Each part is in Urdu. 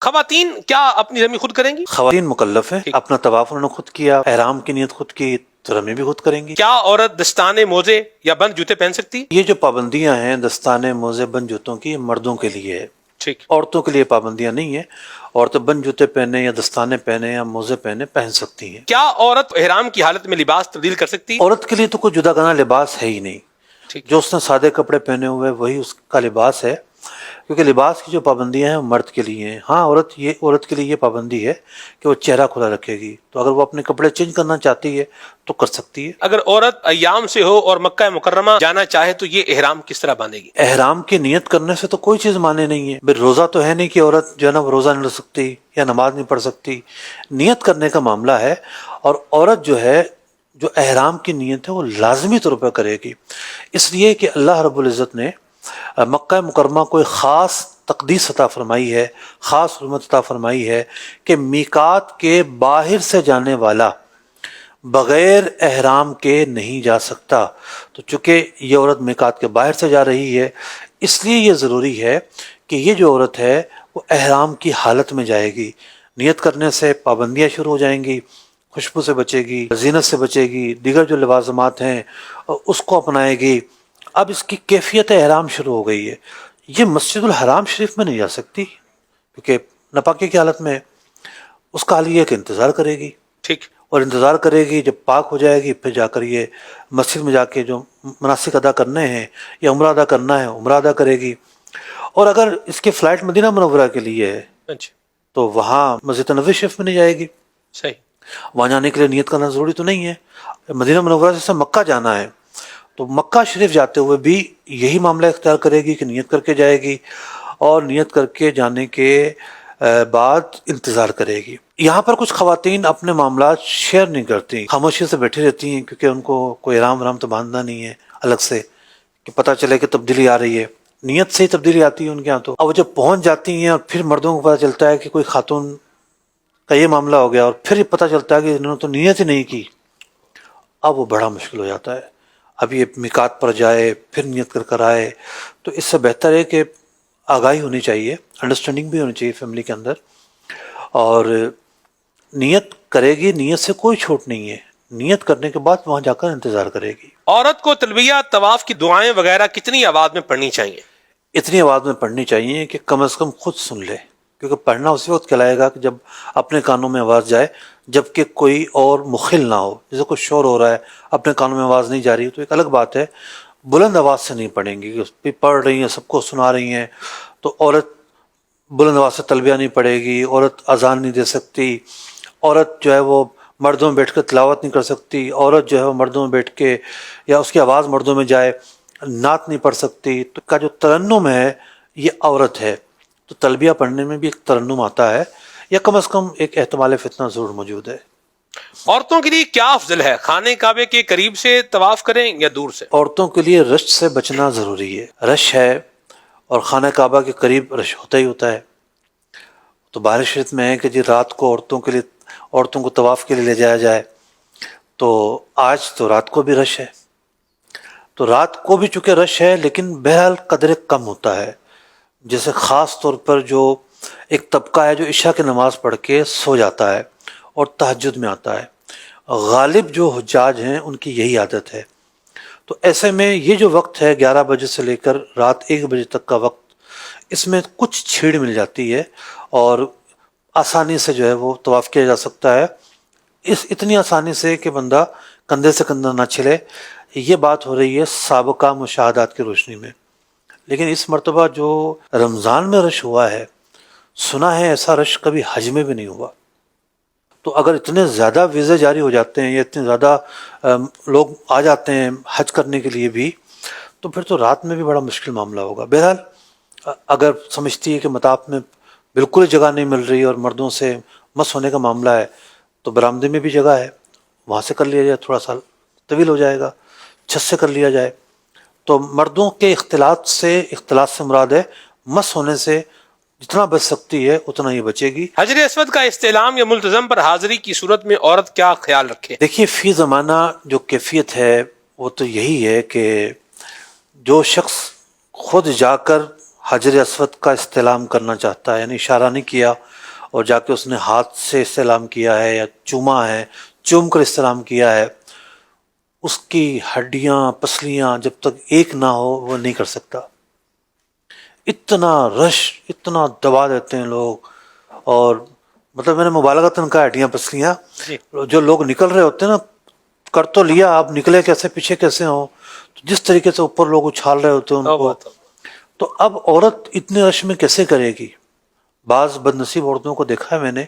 خواتین کیا اپنی رمی خود کریں گی؟ خواتین مکلف ہیں، اپنا طواف انہوں نے خود کیا، احرام کی نیت خود کی، تو رمی بھی خود کریں گی۔ کیا عورت دستانے، موزے یا بند جوتے پہن سکتی؟ یہ جو پابندیاں ہیں دستانے، موزے، بند جوتوں کی، یہ مردوں کے لیے ہے، ٹھیک۔ عورتوں کے لیے پابندیاں نہیں ہیں۔ عورتیں بند جوتے پہنے یا دستانے پہنے یا موزے پہنے پہن سکتی ہیں۔ کیا عورت احرام کی حالت میں لباس تبدیل کر سکتی؟ عورت کے لیے تو کوئی جدا گانا لباس ہے ہی نہیں، ٹھیک۔ جو اس نے سادے کپڑے پہنے ہوئے وہی اس کا لباس ہے، کیونکہ لباس کی جو پابندیاں ہیں وہ مرد کے لیے ہیں۔ ہاں عورت کے لیے یہ پابندی ہے کہ وہ چہرہ کھلا رکھے گی، تو اگر وہ اپنے کپڑے چینج کرنا چاہتی ہے تو کر سکتی ہے۔ اگر عورت ایام سے ہو اور مکہ مکرمہ جانا چاہے تو یہ احرام کس طرح باندھے گی؟ احرام کی نیت کرنے سے تو کوئی چیز مانے نہیں ہے۔ پھر روزہ تو ہے نہیں کہ عورت جو ہے نا وہ روزہ نہیں رکھ سکتی یا نماز نہیں پڑھ سکتی، نیت کرنے کا معاملہ ہے، اور عورت جو ہے جو احرام کی نیت ہے وہ لازمی طور پر کرے گی، اس لیے کہ اللہ رب العزت نے مکہ مکرمہ کو ایک خاص تقدیس عطا فرمائی ہے، خاص حرمت عطا فرمائی ہے کہ میقات کے باہر سے جانے والا بغیر احرام کے نہیں جا سکتا۔ تو چونکہ یہ عورت میقات کے باہر سے جا رہی ہے، اس لیے یہ ضروری ہے کہ یہ جو عورت ہے وہ احرام کی حالت میں جائے گی۔ نیت کرنے سے پابندیاں شروع ہو جائیں گی، خوشبو سے بچے گی، زینت سے بچے گی، دیگر جو لوازمات ہیں اس کو اپنائے گی۔ اب اس کی کیفیت احرام شروع ہو گئی ہے، یہ مسجد الحرام شریف میں نہیں جا سکتی کیونکہ ناپاکی کی حالت میں ہے۔ اس کا حال یہ ہے کہ انتظار کرے گی، ٹھیک۔ اور انتظار کرے گی جب پاک ہو جائے گی، پھر جا کر یہ مسجد میں جا کے جو مناسک ادا کرنے ہیں یا عمرہ ادا کرنا ہے عمرہ ادا کرے گی۔ اور اگر اس کی فلائٹ مدینہ منورہ کے لیے ہے اچھا، تو وہاں مسجد نبوی شریف میں نہیں جائے گی، صحیح۔ وہاں جانے کے لیے نیت کرنا ضروری تو نہیں ہے۔ مدینہ منورہ سے مکہ جانا ہے تو مکہ شریف جاتے ہوئے بھی یہی معاملہ اختیار کرے گی کہ نیت کر کے جائے گی، اور نیت کر کے جانے کے بعد انتظار کرے گی۔ یہاں پر کچھ خواتین اپنے معاملات شیئر نہیں کرتی، خاموشی سے بیٹھی رہتی ہیں، کیونکہ ان کو کوئی ارام تو باندھنا نہیں ہے الگ سے کہ پتہ چلے کہ تبدیلی آ رہی ہے۔ نیت سے ہی تبدیلی آتی ہے ان کے یہاں تو، اب وہ جب پہنچ جاتی ہیں اور پھر مردوں کو پتہ چلتا ہے کہ کوئی خاتون کا یہ معاملہ ہو گیا، اور پھر یہ پتہ چلتا ہے کہ انہوں نے تو نیت ہی نہیں کی، اب وہ بڑا مشکل ہو جاتا ہے۔ اب یہ میقات پر جائے پھر نیت کر کر آئے، تو اس سے بہتر ہے کہ آگاہی ہونی چاہیے، انڈرسٹینڈنگ بھی ہونی چاہیے فیملی کے اندر، اور نیت کرے گی، نیت سے کوئی چھوٹ نہیں ہے، نیت کرنے کے بعد وہاں جا کر انتظار کرے گی۔ عورت کو تلبیہ، طواف کی دعائیں وغیرہ کتنی آواز میں پڑھنی چاہیے؟ اتنی آواز میں پڑھنی چاہیے کہ کم از کم خود سن لے، کیونکہ پڑھنا اسی وقت کہلائے گا کہ جب اپنے کانوں میں آواز جائے، جبکہ کوئی اور مخل نہ ہو۔ جیسے کوئی شور ہو رہا ہے، اپنے کانوں میں آواز نہیں جا رہی تو ایک الگ بات ہے، بلند آواز سے نہیں پڑھیں گی کہ پڑھ رہی ہیں سب کو سنا رہی ہیں، تو عورت بلند آواز سے تلبیہ نہیں پڑھے گی، عورت اذان نہیں دے سکتی، عورت جو ہے وہ مردوں میں بیٹھ کے تلاوت نہیں کر سکتی، عورت جو ہے وہ مردوں میں بیٹھ کے یا اس کی آواز مردوں میں جائے نعت نہیں پڑھ سکتی۔ تو کا جو ترنم ہے یہ عورت ہے، تو تلبیہ پڑھنے میں بھی ایک ترنم آتا ہے، یا کم از کم ایک احتمال فتنہ ضرور موجود ہے۔ عورتوں کے لیے کیا افضل ہے، خانہ کعبے کے قریب سے طواف کریں یا دور سے؟ عورتوں کے لیے رش سے بچنا ضروری ہے، رش ہے اور خانہ کعبہ کے قریب رش ہوتا ہی ہوتا ہے۔ تو بہار شریف میں ہے کہ جی رات کو عورتوں کو طواف کے لیے لے جایا جائے، تو آج تو رات کو بھی رش ہے، تو رات کو بھی چونکہ رش ہے لیکن بہرحال قدر کم ہوتا ہے۔ جیسے خاص طور پر جو ایک طبقہ ہے جو عشاء کی نماز پڑھ کے سو جاتا ہے اور تہجد میں آتا ہے، غالب جو حجاج ہیں ان کی یہی عادت ہے۔ تو ایسے میں یہ جو وقت ہے 11 بجے سے لے کر رات 1 بجے تک کا وقت، اس میں کچھ چھیڑ مل جاتی ہے اور آسانی سے جو ہے وہ طواف کیا جا سکتا ہے، اتنی آسانی سے کہ بندہ کندھے سے کندھا نہ چھلے۔ یہ بات ہو رہی ہے سابقہ مشاہدات کی روشنی میں، لیکن اس مرتبہ جو رمضان میں رش ہوا ہے، سنا ہے ایسا رش کبھی حج میں بھی نہیں ہوا۔ تو اگر اتنے زیادہ ویزے جاری ہو جاتے ہیں یا اتنے زیادہ لوگ آ جاتے ہیں حج کرنے کے لیے بھی، تو پھر تو رات میں بھی بڑا مشکل معاملہ ہوگا۔ بہرحال اگر سمجھتی ہے کہ مطاف میں بالکل جگہ نہیں مل رہی اور مردوں سے مس ہونے کا معاملہ ہے، تو برآمدے میں بھی جگہ ہے، وہاں سے کر لیا جائے، تھوڑا سا طویل ہو جائے گا، چھت سے کر لیا جائے۔ تو مردوں کے اختلاط سے مراد ہے مس ہونے سے جتنا بچ سکتی ہے اتنا ہی بچے گی۔ حجر اسود کا استعلام یا ملتزم پر حاضری کی صورت میں عورت کیا خیال رکھے؟ دیکھیے فی زمانہ جو کیفیت ہے وہ تو یہی ہے کہ جو شخص خود جا کر حجر اسود کا استلام کرنا چاہتا ہے، یعنی اشارہ نہیں کیا اور جا کے اس نے ہاتھ سے استلام کیا ہے یا چوما ہے، چوم کر استلام کیا ہے، اس کی ہڈیاں پسلیاں جب تک ایک نہ ہو وہ نہیں کر سکتا۔ اتنا رش، اتنا دبا دیتے ہیں لوگ، اور مطلب میں نے مبالغتاً کہا ہڈیاں پسلیاں، جی جو لوگ نکل رہے ہوتے ہیں نا، کر تو لیا، آپ نکلے کیسے، پیچھے کیسے ہوں، تو جس طریقے سے اوپر لوگ اچھال رہے ہوتے ہیں ان کو، تو اب عورت اتنے رش میں کیسے کرے گی؟ بعض بد نصیب عورتوں کو دیکھا ہے میں نے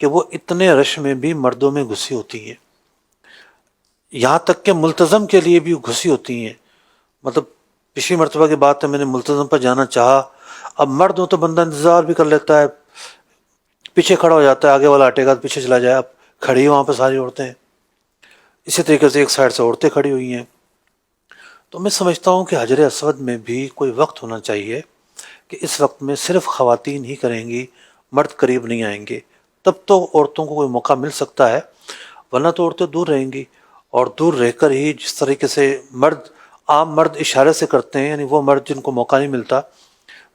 کہ وہ اتنے رش میں بھی مردوں میں گھسی ہوتی ہیں، یہاں تک کہ ملتزم کے لیے بھی گھسی ہوتی ہیں۔ مطلب پچھلی مرتبہ کی بات ہے، میں نے ملتزم پر جانا چاہا، اب مرد ہو تو بندہ انتظار بھی کر لیتا ہے، پیچھے کھڑا ہو جاتا ہے، آگے والا ہٹے گا تو پیچھے چلا جائے، اب کھڑی ہیں وہاں پہ ساری عورتیں، اسی طریقے سے ایک سائڈ سے عورتیں کھڑی ہوئی ہیں۔ تو میں سمجھتا ہوں کہ حجر اسود میں بھی کوئی وقت ہونا چاہیے کہ اس وقت میں صرف خواتین ہی کریں گی، مرد قریب نہیں آئیں گے، تب تو عورتوں کو کوئی موقع مل سکتا ہے، ورنہ تو عورتیں دور رہیں گی، اور دور رہ کر ہی جس طریقے سے عام مرد اشارے سے کرتے ہیں، یعنی وہ مرد جن کو موقع نہیں ملتا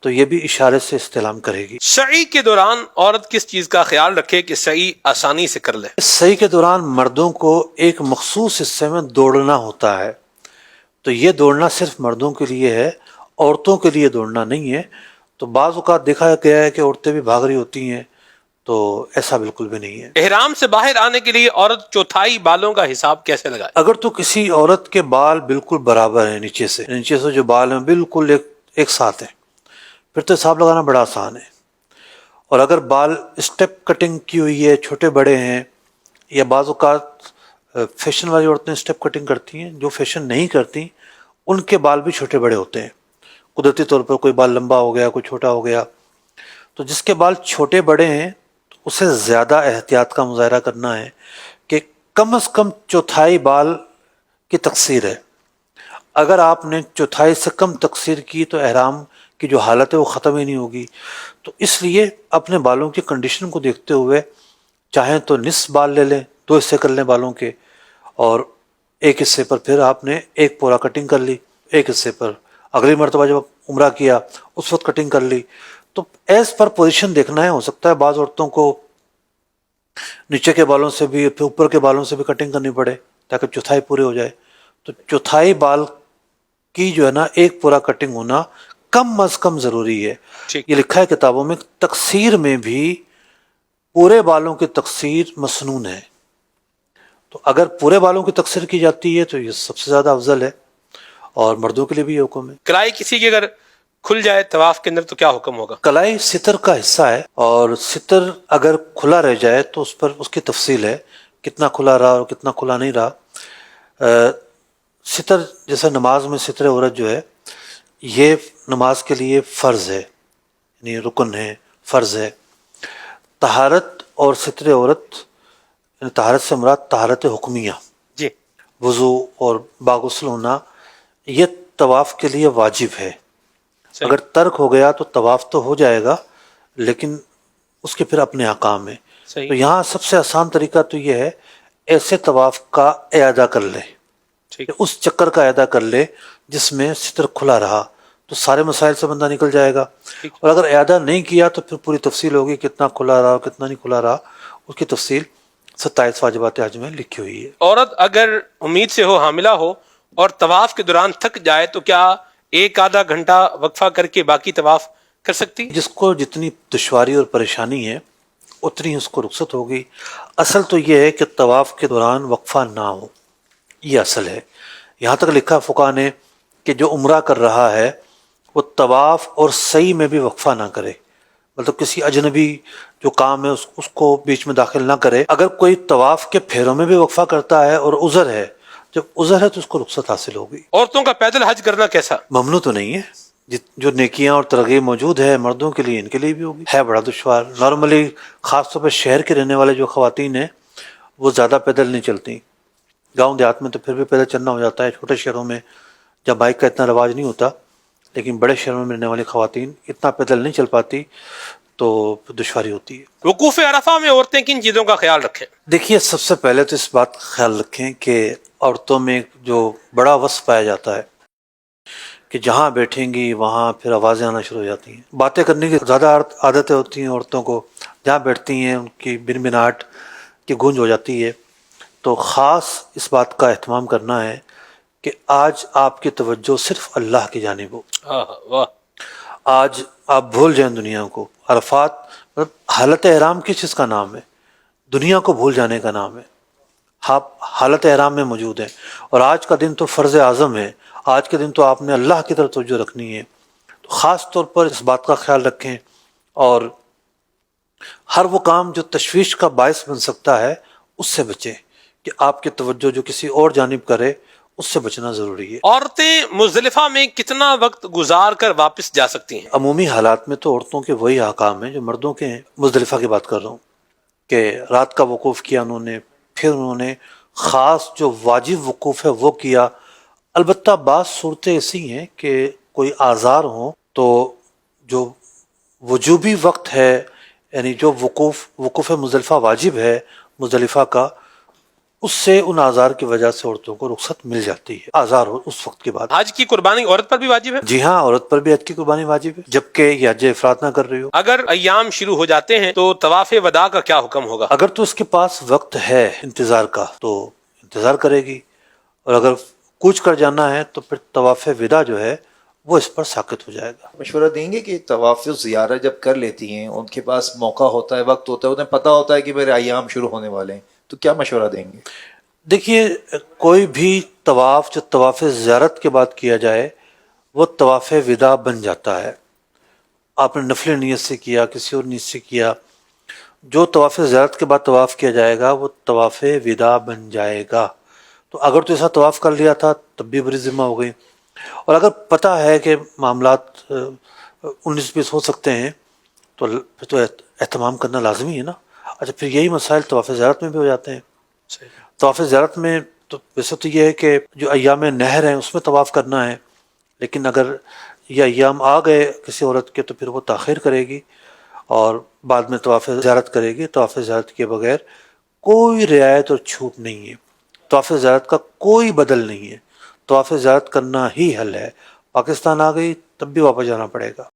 تو یہ بھی اشارے سے استلام کرے گی۔ سعی کے دوران عورت کس چیز کا خیال رکھے کہ سعی آسانی سے کر لے؟ سعی کے دوران مردوں کو ایک مخصوص حصے میں دوڑنا ہوتا ہے، تو یہ دوڑنا صرف مردوں کے لیے ہے، عورتوں کے لیے دوڑنا نہیں ہے۔ تو بعض اوقات دیکھا گیا ہے کہ عورتیں بھی بھاگ رہی ہوتی ہیں، تو ایسا بالکل بھی نہیں ہے۔ احرام سے باہر آنے کے لیے عورت چوتھائی بالوں کا حساب کیسے لگائے؟ اگر تو کسی عورت کے بال بالکل برابر ہیں، نیچے سے جو بال ہیں بالکل ایک ساتھ ہیں، پھر تو حساب لگانا بڑا آسان ہے۔ اور اگر بال اسٹیپ کٹنگ کی ہوئی ہے، چھوٹے بڑے ہیں، یا بعض اوقات فیشن والی عورتیں اسٹیپ کٹنگ کرتی ہیں، جو فیشن نہیں کرتی ان کے بال بھی چھوٹے بڑے ہوتے ہیں، قدرتی طور پر کوئی بال لمبا ہو گیا، کوئی چھوٹا ہو گیا۔ تو جس کے بال چھوٹے بڑے ہیں تو اسے زیادہ احتیاط کا مظاہرہ کرنا ہے کہ کم از کم چوتھائی بال کی تقصیر ہے۔ اگر آپ نے چوتھائی سے کم تقصیر کی تو احرام کی جو حالت ہے وہ ختم ہی نہیں ہوگی۔ تو اس لیے اپنے بالوں کی کنڈیشن کو دیکھتے ہوئے چاہیں تو نصف بال لے لیں، 2 حصے کر لیں بالوں کے، اور ایک حصے پر پھر آپ نے ایک پورا کٹنگ کر لی، ایک حصے پر اگلی مرتبہ جب عمرہ کیا اس وقت کٹنگ کر لی۔ تو ایز پر پوزیشن دیکھنا ہے، ہو سکتا ہے بعض عورتوں کو نیچے کے بالوں سے بھی پھر اوپر کے بالوں سے بھی کٹنگ کرنی پڑے تاکہ چوتھائی پورے ہو جائے۔ تو چوتھائی بال کی جو ہے نا ایک پورا کٹنگ ہونا کم از کم ضروری ہے۔ ٹھیک، یہ لکھا ہے کتابوں میں، تقصیر میں بھی پورے بالوں کی تقصیر مسنون ہے، تو اگر پورے بالوں کی تقصیر کی جاتی ہے تو یہ سب سے زیادہ افضل ہے، اور مردوں کے لیے بھی یہ حکم ہے۔ کلائی کسی کی اگر کھل جائے طواف کے اندر تو کیا حکم ہوگا؟ کلائی ستر کا حصہ ہے، اور ستر اگر کھلا رہ جائے تو اس پر اس کی تفصیل ہے، کتنا کھلا رہا اور کتنا کھلا نہیں رہا۔ ستر جیسے نماز میں ستر عورت جو ہے یہ نماز کے لیے فرض ہے، یعنی رکن ہے، فرض ہے۔ طہارت اور ستر عورت، یعنی طہارت سے مراد طہارت حکمیہ، جی وضو اور باغسل ہونا، یہ طواف کے لیے واجب ہے۔ صحیح، اگر ترک ہو گیا تو طواف تو ہو جائے گا لیکن اس کے پھر اپنے احکام ہیں۔ صحیح، تو یہاں سب سے آسان طریقہ تو یہ ہے ایسے طواف کا اعادہ کر لے، ٹھیک، اس چکر کا اعادہ کر لے جس میں ستر کھلا رہا، تو سارے مسائل سے بندہ نکل جائے گا۔ ٹھیک۔ اور اگر اعادہ نہیں کیا تو پھر پوری تفصیل ہوگی، کتنا کھلا رہا اور کتنا نہیں کھلا رہا، اس کی تفصیل 27 واجبات حج میں لکھی ہوئی ہے۔ عورت اگر امید سے ہو، حاملہ ہو اور طواف کے دوران تھک جائے تو کیا ایک آدھا گھنٹہ وقفہ کر کے باقی طواف کر سکتی؟ جس کو جتنی دشواری اور پریشانی ہے اتنی اس کو رخصت ہوگی۔ اصل تو یہ ہے کہ طواف کے دوران وقفہ نہ ہو، یہ اصل ہے۔ یہاں تک لکھا فقہا نے کہ جو عمرہ کر رہا ہے وہ طواف اور سعی میں بھی وقفہ نہ کرے، مطلب کسی اجنبی جو کام ہے اس کو بیچ میں داخل نہ کرے۔ اگر کوئی طواف کے پھیروں میں بھی وقفہ کرتا ہے اور عذر ہے، جب عذر ہے تو اس کو رخصت حاصل ہوگی۔ عورتوں کا پیدل حج کرنا کیسا؟ ممنوع تو نہیں ہے، جو نیکیاں اور ترغیب موجود ہے مردوں کے لیے ان کے لیے بھی ہوگی، ہے بڑا دشوار۔ نارملی خاص طور پہ شہر کے رہنے والے جو خواتین ہیں وہ زیادہ پیدل نہیں چلتی، گاؤں دیہات میں تو پھر بھی پیدل چلنا ہو جاتا ہے، چھوٹے شہروں میں جب بائک کا اتنا رواج نہیں ہوتا، لیکن بڑے شہروں میں رہنے والی خواتین اتنا پیدل نہیں چل پاتی تو دشواری ہوتی ہے۔ وقوف عرفہ میں عورتیں کن چیزوں کا خیال رکھیں؟ دیکھیے سب سے پہلے تو اس بات کا خیال رکھیں کہ عورتوں میں جو بڑا وصف پایا جاتا ہے کہ جہاں بیٹھیں گی وہاں پھر آوازیں آنا شروع ہو جاتی ہیں. باتیں کرنے کی زیادہ عادتیں ہوتی ہیں عورتوں کو، جہاں بیٹھتی ہیں ان کی بنبناہٹ کی گونج ہو جاتی ہے. تو خاص اس بات کا اہتمام کرنا ہے کہ آج آپ کی توجہ صرف اللہ کی جانب ہو. واہ. آج آپ بھول جائیں دنیا کو. عرفات مطلب حالت احرام کس چیز کا نام ہے؟ دنیا کو بھول جانے کا نام ہے. آپ حالت احرام میں موجود ہیں، اور آج کا دن تو فرض اعظم ہے. آج کے دن تو آپ نے اللہ کی طرف توجہ رکھنی ہے. تو خاص طور پر اس بات کا خیال رکھیں، اور ہر وہ کام جو تشویش کا باعث بن سکتا ہے اس سے بچیں، کہ آپ کی توجہ جو کسی اور جانب کرے اس سے بچنا ضروری ہے. عورتیں مزدلفہ میں کتنا وقت گزار کر واپس جا سکتی ہیں؟ عمومی حالات میں تو عورتوں کے وہی احکام ہیں جو مردوں کے ہیں. مزدلفہ کی بات کر رہا ہوں کہ رات کا وقوف کیا انہوں نے، پھر انہوں نے خاص جو واجب وقوف ہے وہ کیا. البتہ بعض صورتیں ایسی ہیں کہ کوئی آزار ہوں تو جو وجوبی وقت ہے، یعنی جو وقوف مزدلفہ واجب ہے مزدلفہ کا، اس سے ان آزار کی وجہ سے عورتوں کو رخصت مل جاتی ہے. آزار ہو اس وقت کے بعد. حج کی قربانی عورت پر بھی واجب ہے؟ جی ہاں، عورت پر بھی حج کی قربانی واجب ہے، جبکہ یہ حج افراد نہ کر رہی ہو. اگر ایام شروع ہو جاتے ہیں تو طواف وداع کا کیا حکم ہوگا؟ اگر تو اس کے پاس وقت ہے انتظار کا تو انتظار کرے گی، اور اگر کوچ کر جانا ہے تو پھر طواف وداع جو ہے وہ اس پر ساقط ہو جائے گا. مشورہ دیں گے کہ طواف زیارت جب کر لیتی ہیں، ان کے پاس موقع ہوتا ہے، وقت ہوتا ہے، انہیں پتہ ہوتا ہے کہ میرے ایام شروع ہونے والے ہیں، تو کیا مشورہ دیں گے؟ دیکھیے، کوئی بھی طواف جو طواف زیارت کے بعد کیا جائے وہ طواف وداع بن جاتا ہے. آپ نے نفل نیت سے کیا، کسی اور نیت سے کیا، جو طواف زیارت کے بعد طواف کیا جائے گا وہ طواف وداع بن جائے گا. تو اگر تو ایسا طواف کر لیا تھا تب بھی بڑی ذمہ ہو گئی، اور اگر پتہ ہے کہ معاملات 19-20 ہو سکتے ہیں تو پھر تو اہتمام کرنا لازمی ہے نا. اچھا، پھر یہی مسائل طواف زیارت میں بھی ہو جاتے ہیں. طواف زیارت میں تو ویسے تو یہ ہے کہ جو ایام نہر ہیں اس میں طواف کرنا ہے، لیکن اگر یہ ایام آ گئے کسی عورت کے تو پھر وہ تاخیر کرے گی اور بعد میں طواف زیارت کرے گی. طواف زیارت کے بغیر کوئی رعایت اور چھوٹ نہیں ہے. طواف زیارت کا کوئی بدل نہیں ہے. طواف زیارت کرنا ہی حل ہے. پاکستان آ گئی تب بھی واپس جانا پڑے گا.